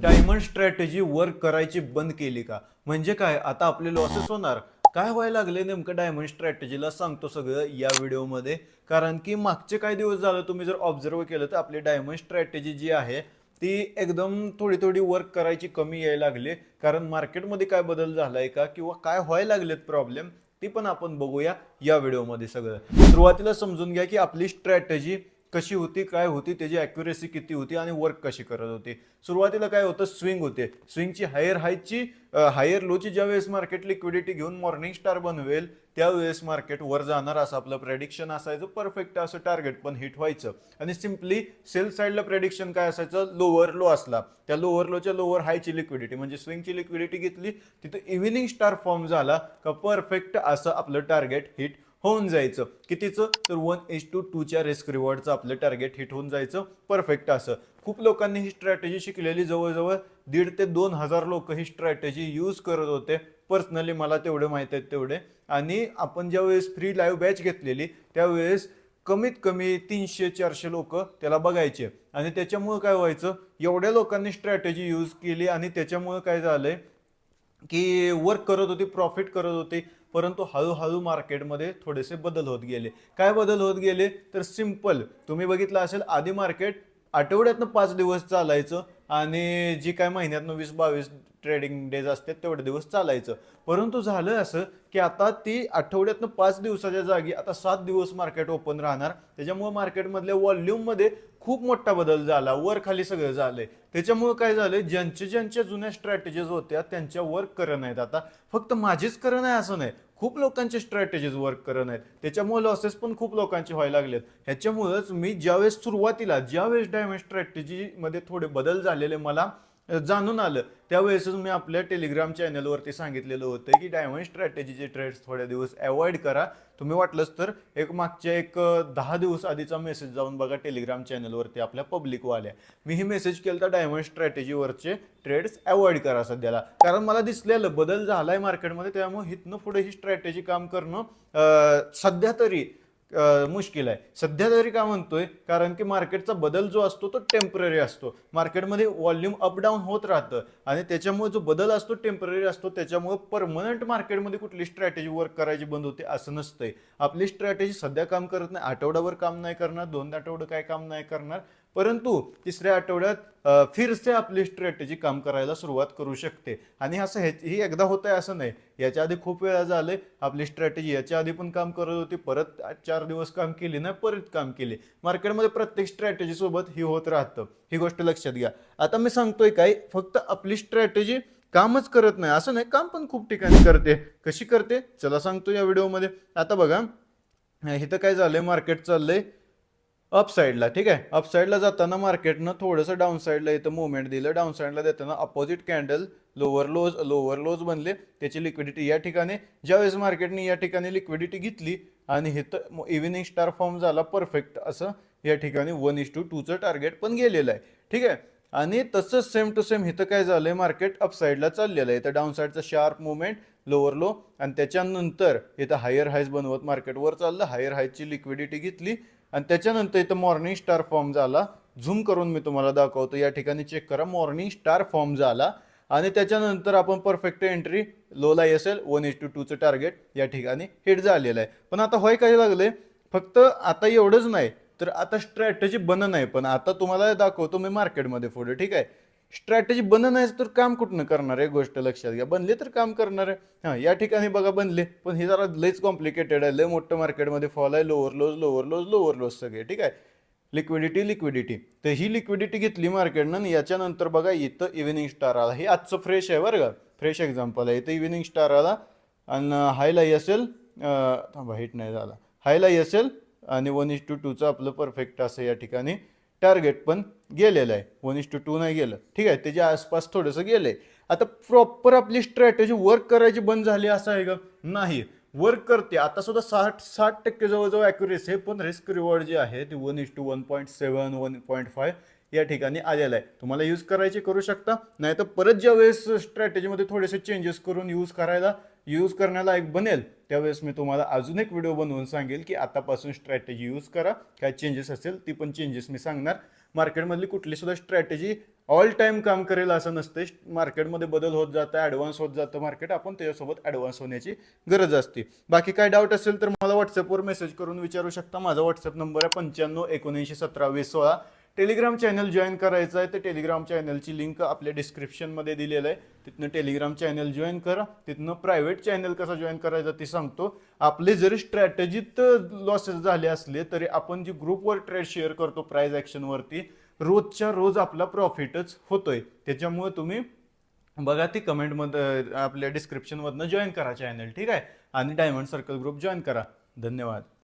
Diamond strategy work करायची बंद केली का? म्हणजे काय, आता आपले लॉसेस होणार? काय व्हायला लागले नेमकं डायमंड स्ट्रॅटेजीला सांगतो सगळं या व्हिडिओमध्ये. कारण की मागचे काही दिवस झालं तुम्ही जर ऑब्झर्व केलं तर आपली डायमंड स्ट्रॅटेजी जी आहे ती एकदम थोडी थोडी वर्क करायची कमी यायला लागली. कारण मार्केटमध्ये काय बदल झालाय का किंवा काय व्हायला लागलेत प्रॉब्लेम, ती पण आपण बघूया या व्हिडिओमध्ये सगळं. सुरुवातीला समजून घ्या की आपली स्ट्रॅटेजी कशी होती, काय होती, त्याची ॲक्युरेसी किती होती आणि वर्क कशी करत होती. सुरुवातीला काय होतं, स्विंग होते. स्विंगची हायर लोची ज्यावेळेस मार्केट लिक्विडिटी घेऊन मॉर्निंग स्टार बनवेल त्यावेळेस मार्केट वर जाणार असं आपलं प्रेडिक्शन असायचं. परफेक्ट असं टार्गेट पण हिट व्हायचं. आणि सिम्पली सेल साईडला प्रेडिक्शन काय असायचं, लोअर लो असला त्या लोअर लोच्या लोअर हायची लिक्विडिटी म्हणजे स्विंगची लिक्विडिटी घेतली, तिथं इव्हिनिंग स्टार फॉर्म झाला का परफेक्ट असं आपलं टार्गेट हिट होऊन जायचं. कितीचं, तर 1:2च्या रिस्क रिवॉर्डचं आपलं टार्गेट हिट होऊन जायचं परफेक्ट असं. खूप लोकांनी ही स्ट्रॅटेजी शिकलेली, जवळजवळ 1,500 ते 2,000 लोक ही स्ट्रॅटेजी यूज करत होते. पर्सनली मला तेवढे माहीत आहेत तेवढे. आणि आपण ज्यावेळेस फ्री लाईव्ह बॅच घेतलेली त्यावेळेस कमीत कमी 300-400 लोक त्याला बघायचे. आणि त्याच्यामुळं काय व्हायचं, एवढ्या लोकांनी स्ट्रॅटेजी यूज केली आणि त्याच्यामुळं काय झालंय की वर्क करत होती, प्रॉफिट करत होती. परंतु हळूहळू मार्केटमध्ये थोडेसे बदल होत गेले. काय बदल होत गेले, तर सिंपल तुम्ही बघितलं असेल, आधी मार्केट आठवड्यातनं 5 दिवस चालायचं आणि जी काय महिन्यातनं 20-22 ट्रेडिंग डेज असतात तेवढे दिवस चालायचं. परंतु झालं असं की आता ती आठवड्यातनं 5 दिवसाच्या जागी आता 7 दिवस मार्केट ओपन राहणार. त्याच्यामुळे मार्केटमधल्या व्हॉल्यूममध्ये खूप मोठा बदल झाला, वर खाली सगळं झालंय. त्याच्यामुळे काय झालंय, ज्यांच्या जुन्या स्ट्रॅटेजीज होत्या त्यांच्या वर्क करत नाहीत आता. फक्त माझीच करत नाही असं नाही, खूप लोकांचे स्ट्रॅटेजीज वर्क करत नाहीत. त्याच्यामुळे लॉसेस पण खूप लोकांचे व्हायला लागलेत. ह्याच्यामुळेच मी ज्यावेळेस डायमंड स्ट्रॅटेजीमध्ये थोडे बदल झालेले मला जाणून आलं, त्यावेळेसच मी आपल्या टेलिग्राम चॅनलवरती सांगितलेलं होतं की डायमंड स्ट्रॅटेजीचे ट्रेड्स थोड्या दिवस अवॉइड करा. तुम्ही वाटलंच तर मागच्या 10 दिवस आधीचा मेसेज जाऊन बघा टेलिग्राम चॅनलवरती आपल्या पब्लिकवाल्या. मी ही मेसेज केलं तर डायमंड स्ट्रॅटेजीवरचे ट्रेड्स अवॉइड करा सध्याला. कारण मला दिसलेलं बदल झालाय मार्केटमध्ये, त्यामुळे इथनं पुढे ही स्ट्रॅटेजी काम करणं सध्या तरी मुश्किल आहे. सध्या तरी का म्हणतोय, कारण की मार्केटचा बदल जो असतो तो टेम्पररी असतो. मार्केटमध्ये व्हॉल्यूम अप डाऊन होत राहतं आणि त्याच्यामुळे जो बदल असतो टेम्पररी असतो. त्याच्यामुळे परमनंट मार्केटमध्ये कुठली स्ट्रॅटेजी वर्क करायची बंद होते असं नसतंय. आपली स्ट्रॅटेजी सध्या काम करत नाही, आठवड्याभर काम नाही करणार, 2 आठवडे काय काम नाही करणार, परंतु तिसऱ्या आठवड्यात फिरसे आपली स्ट्रॅटेजी काम करायला सुरुवात करू शकते. आणि असं ही एकदा होत आहे असं नाही, याच्या आधी खूप वेळा झालंय. आपली स्ट्रॅटेजी याच्या आधी पण काम करत होती, परत 4 दिवस काम केली नाही, परत काम केले. मार्केटमध्ये प्रत्येक स्ट्रॅटेजी सोबत ही होत राहतं, ही गोष्ट लक्षात घ्या. आता मी सांगतोय काय, फक्त आपली स्ट्रॅटेजी कामच करत नाही असं नाही, काम पण खूप ठिकाणी करते. कशी करते चला सांगतो या व्हिडिओमध्ये. आता बघा, इथं काय झालंय, मार्केट चाललंय अप साईडला. ठीक आहे, अप साईडला जाताना मार्केटनं थोडंसं डाऊन साईडला इथं मुवमेंट दिलं. डाऊन साईडला देताना अपोजिट कॅन्डल लोअर लोज बनले, त्याची लिक्विडिटी या ठिकाणी. ज्यावेळेस मार्केटने या ठिकाणी लिक्विडिटी घेतली आणि इथं इव्हिनिंग स्टार फॉर्म झाला परफेक्ट असं. या ठिकाणी 1:2चं टार्गेट पण गेलेलं आहे. ठीक आहे, आणि तसंच सेम टू सेम इथं काय झालंय, मार्केट अप साईडला चाललेलं आहे. इथं डाऊन साईडचा शार्प मुवमेंट, लोअर लो, आणि त्याच्यानंतर इथं हायर हायज बनवत मार्केट वर चाललं. हायर हायची लिक्विडिटी घेतली आणि त्याच्यानंतर इथं मॉर्निंग स्टार फॉर्म झाला. झूम करून मी तुम्हाला दाखवतो, या ठिकाणी चेक करा, मॉर्निंग स्टार फॉर्म झाला. आणि त्याच्यानंतर आपण परफेक्ट एंट्री लोला असेल 1:2चं टार्गेट या ठिकाणी हिट झालेलं आहे. पण आता होय काय लागलंय, फक्त आता एवढंच नाही तर आता स्ट्रॅटेजी बन नाही, पण आता तुम्हाला दाखवतो मी मार्केटमध्ये पुढे. ठीक आहे, स्ट्रॅटेजी बन नाही तर काम कुठनं करणार आहे, गोष्ट लक्षात घ्या. बनले तर काम करणार आहे. हां, या ठिकाणी बघा बनले, पण हे जरा लयच कॉम्प्लिकेटेड आहे, लय मोठं मार्केटमध्ये फॉल आहे. लोअर लोज सगळे. ठीक आहे, लिक्विडिटी तर ही लिक्विडिटी घेतली मार्केटनं. याच्यानंतर बघा इथं इव्हिनिंग स्टार आला. हे आजचं फ्रेश आहे बरं का, फ्रेश एक्झाम्पल आहे. इथं इव्हिनिंग स्टार आला आणि हायलाई असेल, थांबा हिट नाही झाला, हायलाई असेल आणि 1:2चं आपलं परफेक्ट असं या ठिकाणी टार्गेट पण गेलेलं आहे. 1:2 नाही गेलं. ठीक आहे, त्याच्या आसपास थोडंसं गेलंय. आता प्रॉपर आपली स्ट्रॅटेजी वर्क करायची बंद झाली असं आहे का? नाही, वर्क करते. आता सुद्धा 60% जवळजवळ ॲक्युरेसी आहे, पण रिस्क रिवॉर्ड जे आहे ते 1:1.7 1.5 या ठिकाणी आलेलं आहे. तुम्हाला यूज करायचे करू शकता, नाही तर परत ज्या वेळेस स्ट्रॅटेजीमध्ये थोडेसे चेंजेस करून यूज करण्याला एक बनेल त्यावेळेस मी तुम्हाला अजून एक व्हिडिओ बनवून सांगेल की आतापासून स्ट्रॅटेजी यूज करा. काय चेंजेस असेल ती पण चेंजेस मी सांगणार. मार्केटमधली कुठली सुद्धा स्ट्रॅटेजी ऑल टाइम काम करेल असं नसते. मार्केटमध्ये बदल होत जातं, ॲडव्हान्स होत जातं मार्केट, आपण त्याच्यासोबत ॲडव्हान्स होण्याची गरज असते. बाकी काय डाऊट असेल तर मला व्हॉट्सअपवर मेसेज करून विचारू शकता. माझा व्हॉट्सअप नंबर आहे 95 19 17 20 16. टेलिग्राम चॅनल जॉईन करायचं आहे, तर टेलिग्राम चॅनलची लिंक आपल्या डिस्क्रिप्शनमध्ये दिलेलं आहे. तिथनं टेलिग्राम चॅनल जॉईन करा. तिथनं प्रायव्हेट चॅनल कसं जॉईन करायचं ते सांगतो. आपले जरी स्ट्रॅटेजीत लॉसेस झाले असले तरी आपण जी ग्रुपवर ट्रेड शेअर करतो प्राइस ॲक्शनवरती, रोजच्या रोज आपला प्रॉफिटच होतोय. त्याच्यामुळे तुम्ही बघा ती कमेंटमध्ये आपल्या डिस्क्रिप्शनमधनं जॉईन करा चॅनल, ठीक आहे, आणि डायमंड सर्कल ग्रुप जॉईन करा. धन्यवाद.